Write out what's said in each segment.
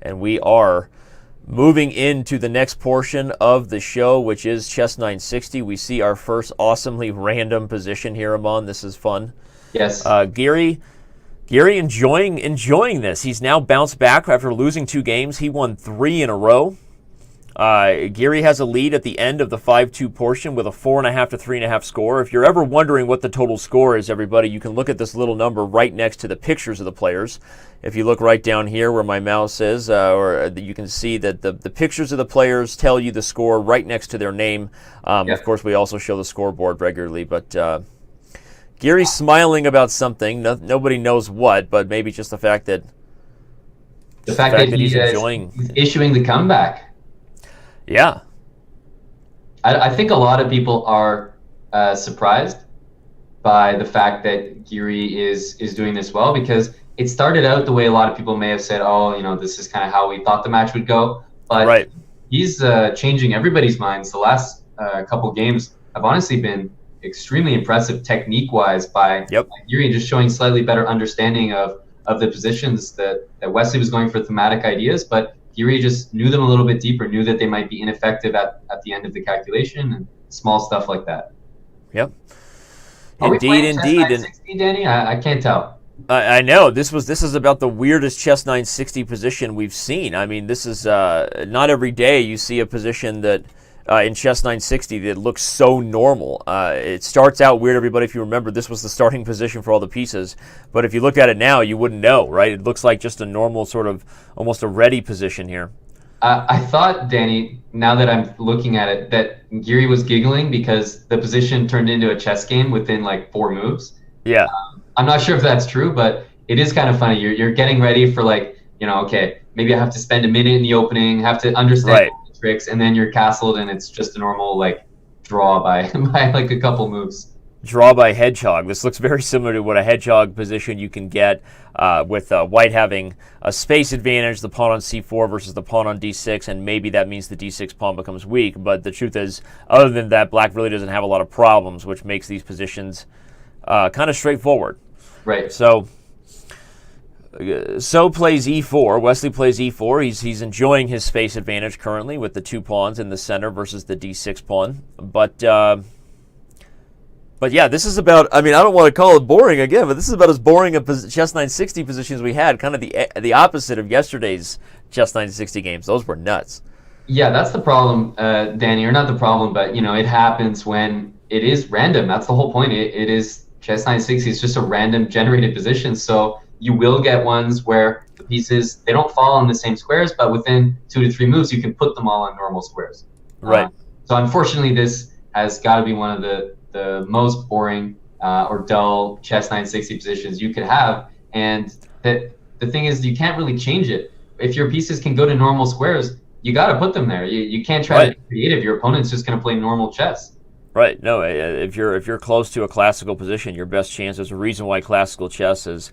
and we are moving into the next portion of the show, which is 𝙬𝙬𝙬𝙬. We see our first awesomely random position here, Amon. This is fun. Yes. Giri enjoying this. He's now bounced back after losing 2 games. He won 3 in a row. Giri has a lead at the end of the 5-2 portion with a 4.5 to 3.5 score. If you're ever wondering what the total score is, everybody, you can look at this little number right next to the pictures of the players. If you look right down here where my mouse is, you can see that the pictures of the players tell you the score right next to their name. Of course, we also show the scoreboard regularly, but Giri's smiling about something. Nobody knows what, but maybe just the fact that he's enjoying, he's issuing the comeback. Yeah. I think a lot of people are surprised by the fact that Giri is doing this well, because it started out the way a lot of people may have said, oh, you know, this is kind of how we thought the match would go. But he's changing everybody's minds. The last couple games have honestly been extremely impressive technique-wise by Giri, and just showing slightly better understanding of the positions that Wesley was going for thematic ideas, but Giri just knew them a little bit deeper, knew that they might be ineffective at the end of the calculation, and small stuff like that. Yep. Indeed. 𝙬𝙬𝙬𝙬, Danny? I can't tell. I know. This is about the weirdest 𝙬𝙬𝙬𝙬 position we've seen. I mean, this is not every day you see a position that in 𝙬𝙬𝙬𝙬 that looks so normal. It starts out weird, everybody. If you remember, this was the starting position for all the pieces. But if you look at it now, you wouldn't know, right? It looks like just a normal sort of almost a ready position here. I thought, Danny, now that I'm looking at it, that Giri was giggling because the position turned into a chess game within like 4 moves. Yeah. I'm not sure if that's true, but it is kind of funny. You're getting ready for, like, you know, okay, maybe I have to spend a minute in the opening, have to understand tricks, and then you're castled, and it's just a normal like draw by like a couple moves. Draw by hedgehog. This looks very similar to what a hedgehog position you can get with white having a space advantage, the pawn on c4 versus the pawn on d6, and maybe that means the d6 pawn becomes weak. But the truth is, other than that, black really doesn't have a lot of problems, which makes these positions kind of straightforward. Right. So plays e4. Wesley plays e4. He's enjoying his space advantage currently with the 2 pawns in the center versus the d6 pawn. But yeah, this is about, I mean, I don't want to call it boring again, but this is about as boring a 𝙬𝙬𝙬𝙬 position as we had. Kind of the opposite of yesterday's 𝙬𝙬𝙬𝙬 games. Those were nuts. Yeah, that's the problem, Danny, or not the problem, but, you know, it happens when it is random. That's the whole point. It is 𝙬𝙬𝙬𝙬. It's just a random generated position. So you will get ones where the pieces, they don't fall on the same squares, but within 2 to 3 moves, you can put them all on normal squares. Right. So unfortunately, this has got to be one of the most boring or dull 𝙬𝙬𝙬𝙬 positions you could have. And the thing is, you can't really change it. If your pieces can go to normal squares, you got to put them there. You can't try to be creative. Your opponent's just going to play normal chess. Right. No, if you're close to a classical position, your best chance, there's a reason why classical chess is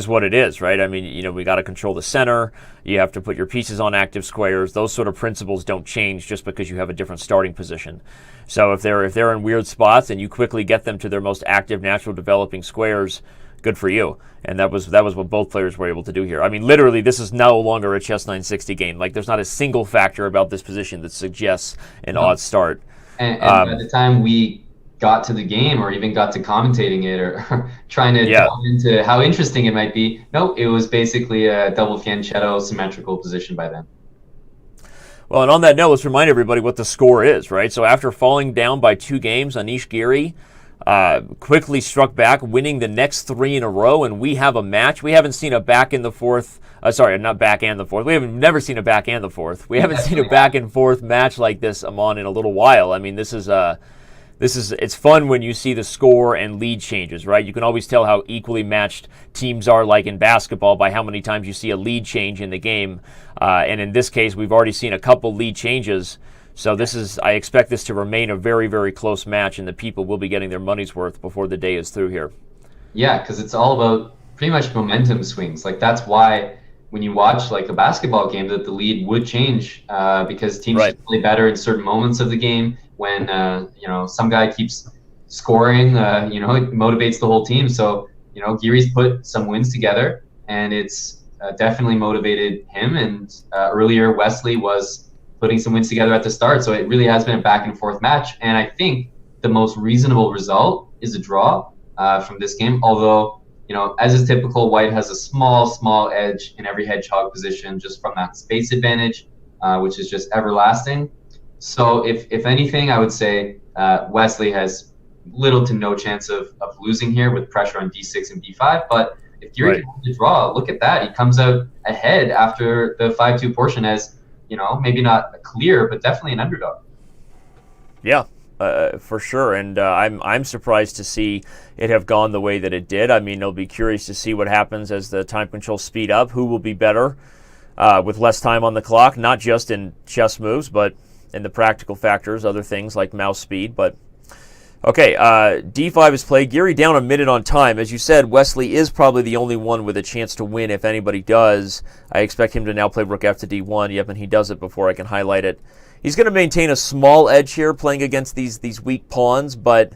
what it is, right? I mean, you know, we got to control the center. You have to put your pieces on active squares. Those sort of principles don't change just because you have a different starting position. So if they're in weird spots and you quickly get them to their most active, natural developing squares, good for you. And that was what both players were able to do here. I mean, literally, this is no longer a 𝙬𝙬𝙬𝙬 game. Like, there's not a single factor about this position that suggests an odd start. And by the time we got to the game, or even got to commentating it, or trying to delve into how interesting it might be, no, it was basically a double fianchetto symmetrical position by then. Well, and on that note, let's remind everybody what the score is, right? So after falling down by 2 games, Anish Giri quickly struck back, winning the next 3 in a row, and we have a match. We haven't seen a back in the fourth. Sorry, not back and the fourth. We haven't never seen a back and the fourth. We haven't seen a back and forth match like this, Amon, in a little while. I mean, this is it's fun when you see the score and lead changes, right? You can always tell how equally matched teams are, like in basketball, by how many times you see a lead change in the game. And in this case, we've already seen a couple lead changes. So I expect this to remain a very, very close match, and the people will be getting their money's worth before the day is through here. Yeah, because it's all about pretty much momentum swings. Like, that's why when you watch like a basketball game, that the lead would change because teams should play better in certain moments of the game. When you know, some guy keeps scoring, you know, it motivates the whole team. So, you know, Giri's put some wins together, and it's definitely motivated him. And earlier, Wesley was putting some wins together at the start. So it really has been a back and forth match. And I think the most reasonable result is a draw from this game. Although, as is typical, White has a small edge in every hedgehog position just from that space advantage, which is just everlasting. So if anything, I would say Wesley has little to no chance of losing here with pressure on d6 and b5. But if Giri can hold the draw, look at that. He comes out ahead after the 5-2 portion as, maybe not a clear, but definitely an underdog. Yeah, for sure. And I'm surprised to see it have gone the way that it did. I mean, I'll be curious to see what happens as the time controls speed up. Who will be better with less time on the clock, not just in chess moves, but in the practical factors, other things like mouse speed. But okay, d5 is played. Giri down a minute on time. As you said, Wesley is probably the only one with a chance to win if anybody does. I expect him to now play rook f to d1. Yep, and he does it before I can highlight it. He's going to maintain a small edge here playing against these weak pawns, but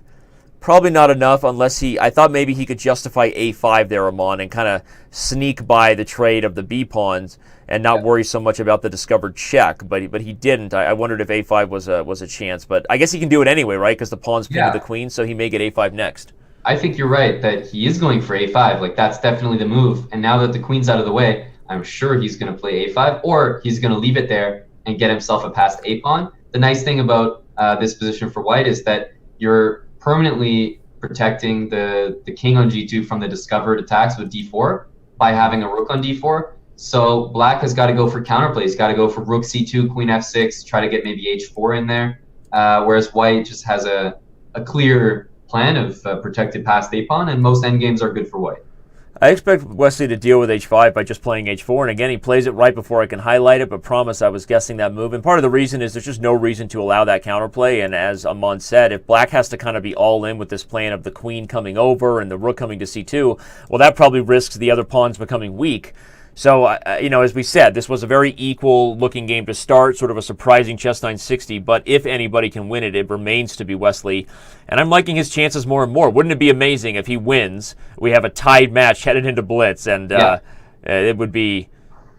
probably not enough unless I thought maybe he could justify a5 there, Amon, and kind of sneak by the trade of the b pawns and not worry so much about the discovered check, but he didn't. I wondered if a5 was a chance, but I guess he can do it anyway, right? Because the pawn's pinned to the queen, so he may get a5 next. I think you're right that he is going for a5. Like, that's definitely the move. And now that the queen's out of the way, I'm sure he's going to play a5, or he's going to leave it there and get himself a passed a pawn. The nice thing about this position for White is that you're permanently protecting the king on g2 from the discovered attacks with d4 by having a rook on d4. So Black has got to go for counterplay. He's got to go for rook c2, queen f6, try to get maybe h4 in there, whereas White just has a clear plan of protected passed a pawn, and most endgames are good for White. I expect Wesley to deal with h5 by just playing h4, and again, he plays it right before I can highlight it, but promise I was guessing that move. And part of the reason is there's just no reason to allow that counterplay, and as Amon said, if Black has to kind of be all in with this plan of the queen coming over and the rook coming to c2, well, that probably risks the other pawns becoming weak. So, as we said, this was a very equal-looking game to start, sort of a surprising 𝙬𝙬𝙬𝙬, but if anybody can win it, it remains to be Wesley. And I'm liking his chances more and more. Wouldn't it be amazing if he wins? We have a tied match headed into Blitz, and it would be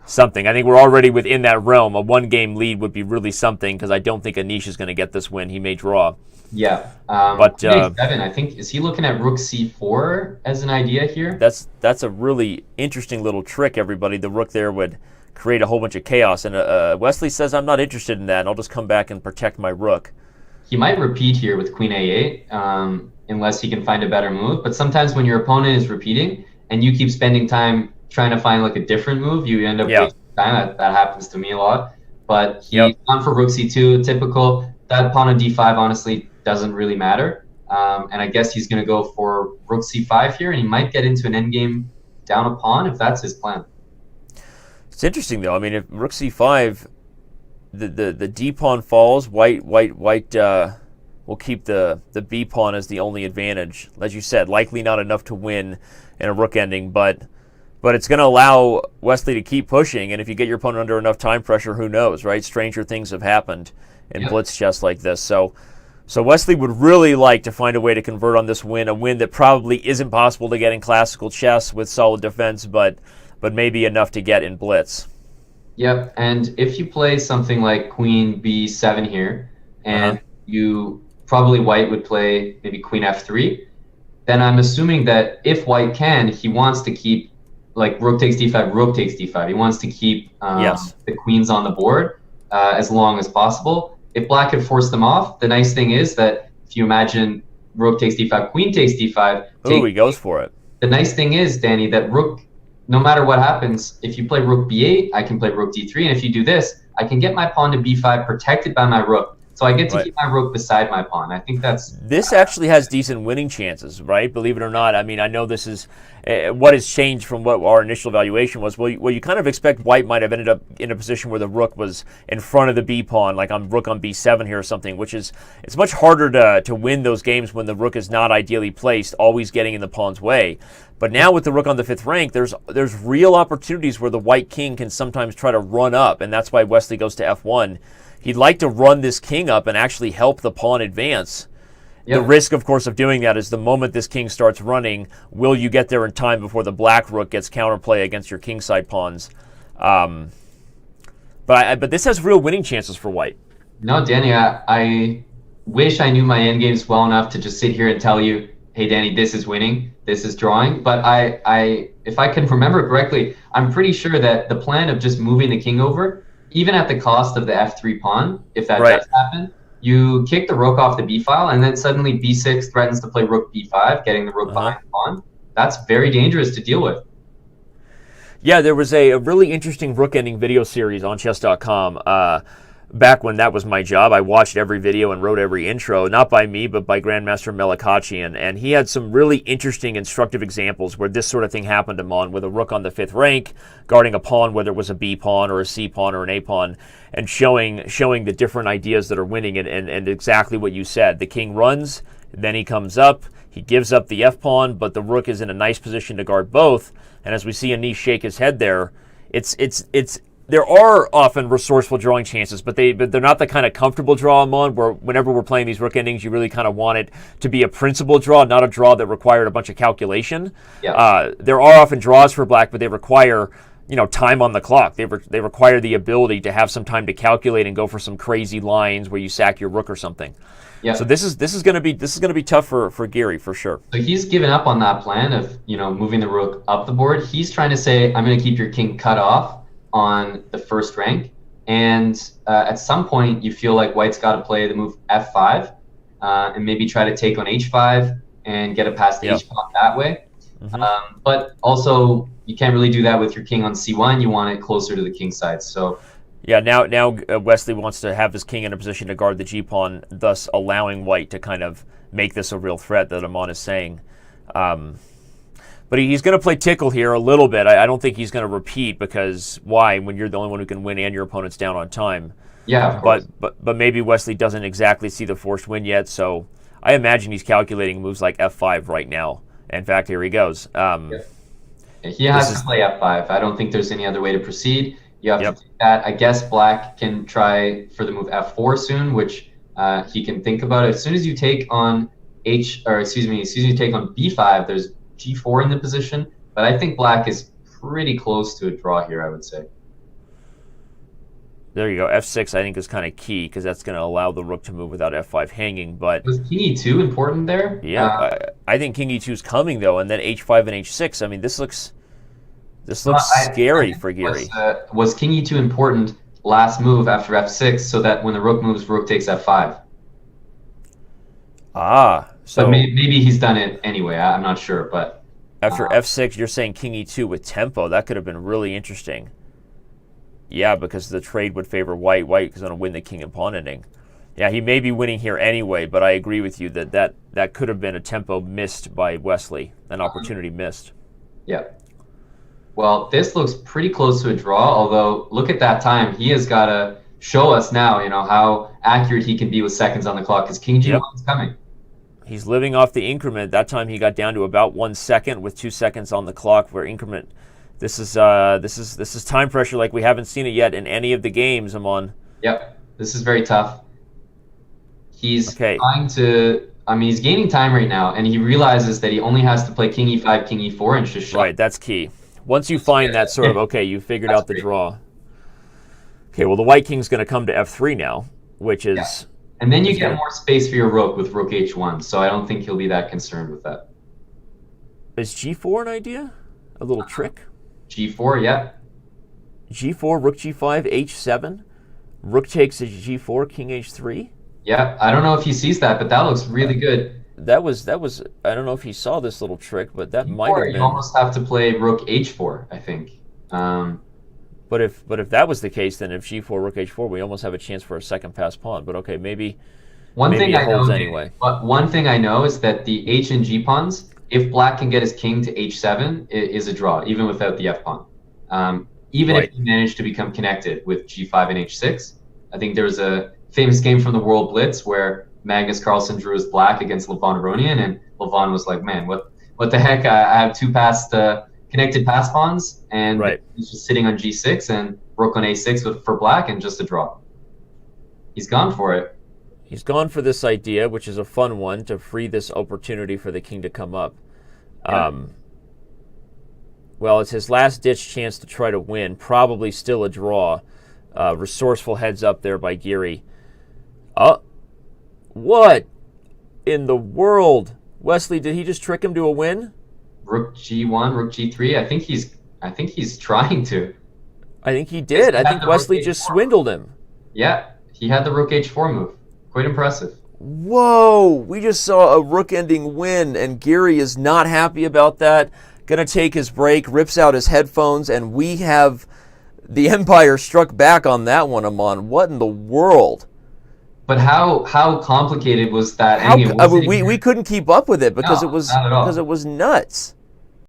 something. I think we're already within that realm. A one-game lead would be really something, because I don't think Anish is going to get this win. He may draw. Yeah, but Seven, I think, is he looking at rook c4 as an idea here? That's a really interesting little trick, everybody. The rook there would create a whole bunch of chaos, and Wesley says, I'm not interested in that, and I'll just come back and protect my rook. He might repeat here with queen a8, unless he can find a better move, but sometimes when your opponent is repeating, and you keep spending time trying to find like a different move, you end up wasting time. That happens to me a lot, but he's gone for rook c2, typical. That pawn on d5, honestly, doesn't really matter. And I guess he's going to go for rook c5 here, and he might get into an endgame down a pawn if that's his plan. It's interesting, though. I mean, if rook c5, the d pawn falls, White will keep the b pawn as the only advantage. As you said, likely not enough to win in a rook ending, but it's going to allow Wesley to keep pushing, and if you get your opponent under enough time pressure, who knows, right? Stranger things have happened in blitz chess like this. So Wesley would really like to find a way to convert on this win, a win that probably isn't possible to get in classical chess with solid defense, but maybe enough to get in blitz. Yep, and if you play something like queen b7 here, and you probably White would play maybe queen f3, then I'm assuming that if White can, he wants to keep like rook takes d5, rook takes d5. He wants to keep the queens on the board as long as possible. If Black could force them off, the nice thing is that if you imagine rook takes d5, queen takes d5. He goes for it. The nice thing is, Danny, that rook, no matter what happens, if you play rook b8, I can play rook d3, and if you do this, I can get my pawn to b5 protected by my rook. So I get to keep my rook beside my pawn. I think this actually has decent winning chances, right? Believe it or not. I mean, I know this is what has changed from what our initial evaluation was. Well, you kind of expect White might have ended up in a position where the rook was in front of the b pawn, like on rook on b7 here or something, which is it's much harder to win those games when the rook is not ideally placed, always getting in the pawn's way. But now with the rook on the 5th rank, there's real opportunities where the White king can sometimes try to run up, and that's why Wesley goes to f1. He'd like to run this king up and actually help the pawn advance. The risk, of course, of doing that is the moment this king starts running, will you get there in time before the black rook gets counterplay against your kingside pawns? But this has real winning chances for white. No, Danny, I wish I knew my endgames well enough to just sit here and tell you, hey, Danny, this is winning, this is drawing. But if I can remember correctly, I'm pretty sure that the plan of just moving the king over, even at the cost of the f3 pawn, if that does happen, you kick the rook off the b file, and then suddenly b6 threatens to play rook b5, getting the rook behind the pawn. That's very dangerous to deal with. Yeah, there was a really interesting rook ending video series on chess.com. Back when that was my job, I watched every video and wrote every intro, not by me, but by Grandmaster Melikachian, and he had some really interesting, instructive examples where this sort of thing happened to him on, with a rook on the 5th rank, guarding a pawn, whether it was a B pawn or a C pawn or an A pawn, and showing the different ideas that are winning, and exactly what you said. The king runs, then he comes up, he gives up the F pawn, but the rook is in a nice position to guard both, and as we see Anish shake his head there, there are often resourceful drawing chances, but they're not the kind of comfortable draw I'm on, where whenever we're playing these rook endings, you really kind of want it to be a principal draw, not a draw that required a bunch of calculation. Yeah. There are often draws for black, but they require time on the clock. They require the ability to have some time to calculate and go for some crazy lines where you sack your rook or something. Yeah. So this is going to be tough for Giri for sure. So he's given up on that plan of moving the rook up the board. He's trying to say, I'm going to keep your king cut off on the 1st rank, and at some point you feel like white's got to play the move f5 and maybe try to take on h5 and get it past the h pawn that way. But also you can't really do that with your king on c1. You want it closer to the king side. So yeah, now Wesley wants to have his king in a position to guard the g pawn, thus allowing white to kind of make this a real threat that Amon is saying. But he's going to play tickle here a little bit. I don't think he's going to repeat, because why, when you're the only one who can win and your opponent's down on time? Yeah, of course. But maybe Wesley doesn't exactly see the forced win yet, so I imagine he's calculating moves like f5 right now. In fact, here he goes. He has to play f5. I don't think there's any other way to proceed. You have to take that. I guess black can try for the move f4 soon, which he can think about. As soon as you take on as soon as you take on b5, there's g4 in the position, but I think black is pretty close to a draw here, I would say. There you go. f6 I think is kind of key, because that's going to allow the rook to move without f5 hanging. But was king e2 important there? Yeah, I think king e2 is coming though, and then h5 and h6. I mean, this looks scary for Giri. Was king e2 important last move after f6, so that when the rook moves, rook takes f5? So but maybe he's done it anyway. I'm not sure, but after f6, you're saying king e2 with tempo. That could have been really interesting. Yeah, because the trade would favor white. White is going to win the king and pawn ending. Yeah, he may be winning here anyway, but I agree with you that could have been a tempo missed by Wesley, an opportunity missed. Yeah. Well, this looks pretty close to a draw, although look at that time. He has got to show us now, how accurate he can be with seconds on the clock, because king g1 is coming. He's living off the increment. That time he got down to about 1 second with 2 seconds on the clock. Where increment, this is time pressure like we haven't seen it yet in any of the games, Amon. Yep, this is very tough. He's trying to. I mean, he's gaining time right now, and he realizes that he only has to play king e5, king e4, and just shut. Right, that's key. Once you find that sort of you figured out the draw. Okay, well the white king's going to come to f3 now, which is. Yeah. And then you get more space for your rook with rook h1, so I don't think he'll be that concerned with that. Is g4 an idea? A little trick? g4, yeah. g4, rook g5, h7, rook takes g4, king h3? Yeah, I don't know if he sees that, but that looks really good. That was. I don't know if he saw this little trick, but that might have been. You almost have to play rook h4, I think. But if that was the case, then if g4, rook h4, we almost have a chance for a second pass pawn. But okay, maybe it holds anyway. But one thing I know is that the h and g pawns, if black can get his king to h7, it is a draw, even without the f pawn. Even if he managed to become connected with g5 and h6. I think there was a famous game from the World Blitz where Magnus Carlsen drew his black against Levon Aronian, and Levon was like, man, what the heck? I have two connected pass pawns, and he's just sitting on g6 and rook on a6 for black, and just a draw. He's gone for it. He's gone for this idea, which is a fun one, to free this opportunity for the king to come up. Yeah. Well, it's his last-ditch chance to try to win. Probably still a draw. Resourceful heads up there by Giri. What in the world? Wesley, did he just trick him to a win? Rook G1, Rook G3. I think he's trying to. I think he did. I think Wesley just swindled him. Yeah, he had the Rook H4 move. Quite impressive. Whoa! We just saw a rook-ending win, and Giri is not happy about that. Gonna take his break, rips out his headphones, and we have the Empire struck back on that one, Amon. What in the world? But how complicated was that endgame? We couldn't keep up with it because No, it was not at all. nuts.